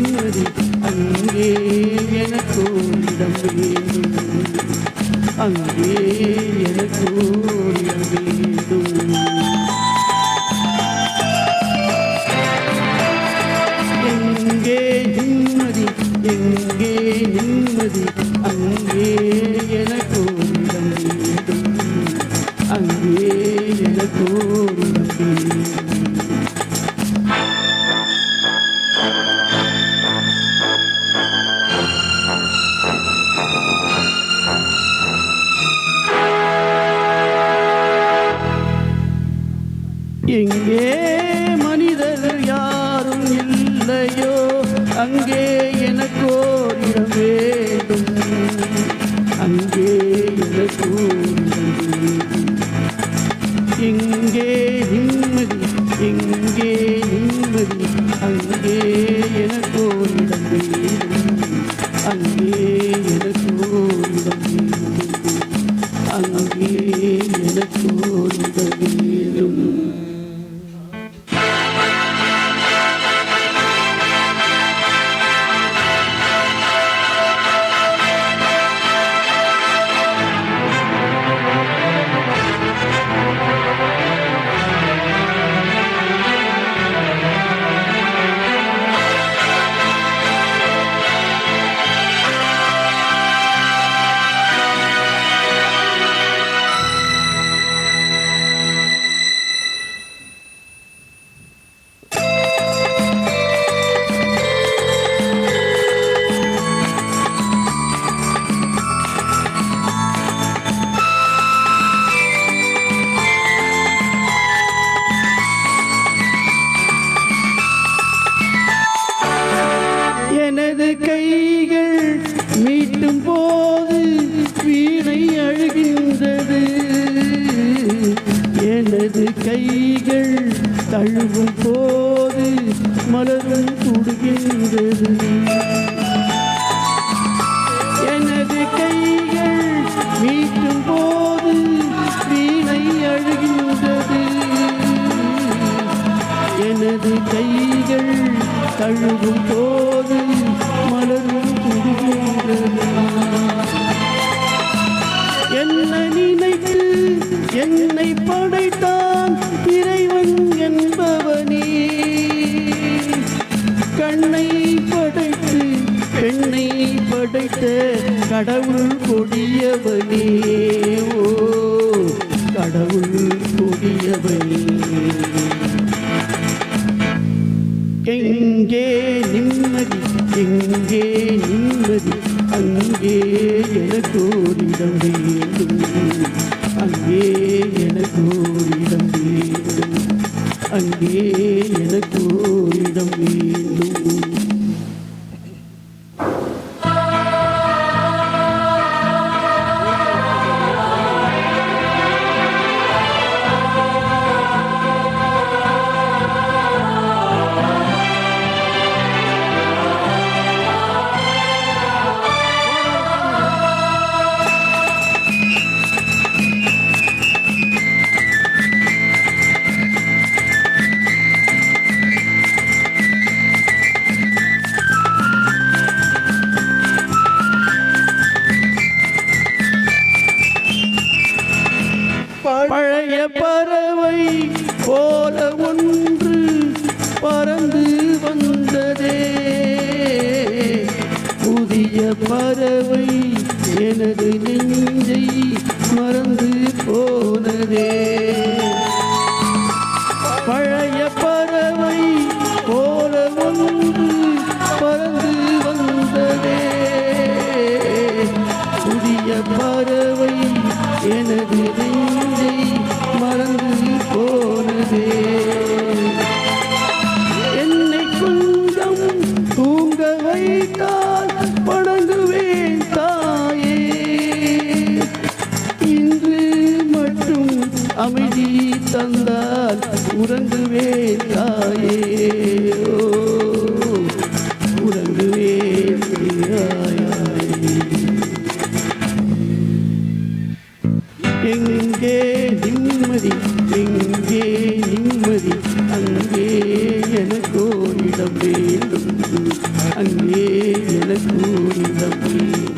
நிம்மதி அங்கே எனக்கு இடம் வேண்டும், அங்கே எனக்கு இடம் வேண்டும். எங்கே நிம்மதி, எங்கே நிம்மதி அங்கே எனக்கு இடம் வேண்டும், அங்கே எனக்கு இடம் வேண்டும். எங்கே மனிதர் யாரும் இல்லையோ அங்கே எனக்கோர் இடம் வேண்டும், அங்கே எனக்கோர் இடம் வேண்டும். எங்கே நிம்மதி, எங்கே நிம்மதி அங்கே எனக்கோர் இடம் வேண்டும், அங்கே எனக்கோர் இடம் வேண்டும், அங்கே எனக்கோர் இடம் வேண்டும். எனது கைகள் மீட்டும் போது வீணை அழுகின்றது, எனது கைகள் தழுவும் போது மலரும் துடுகின்றது. எனது கைகள் மீட்டும் போது வீணை அழுகின்றது, எனது கைகள் தழுவும் போது மலரும் துடுகின்றது. என்னை நினைத்து என்னை படைத்தான் இறைவன் என்பவனே, கண்ணை படைத்து பெண்ணை படைத்த கடவுள் கொடியவனே, ஓ கடவுள் கொடியவனே. எங்கே நிம்மதி, எங்கே நிம்மதி அங்கே எனக்கு இடம் வேண்டும், அங்கே எனக்கு இடம் வேண்டும், அங்கே எனக்கு இடம் வேண்டும். பழைய பறவை போல ஒன்று பறந்து வந்ததே, புதிய பறவை எனது நெஞ்சை மறந்து போனதே. பழைய பறவை போல ஒன்று பறந்து வந்ததே, புதிய பறவை எனது நெஞ்சை மறந்து போனதே. என்னை கொஞ்சம் தூங்க வைத்தால் படங்குவேன் தாயே, இன்று மட்டும் அமைதி தந்தால் உறங்குவேன் தாயே, உறங்குவேன் தாயே. எங்கே நிம்மதி, எங்கே நிம்மதி அங்கே எனக்கு இடம் வேண்டும், பூரிதம் நீ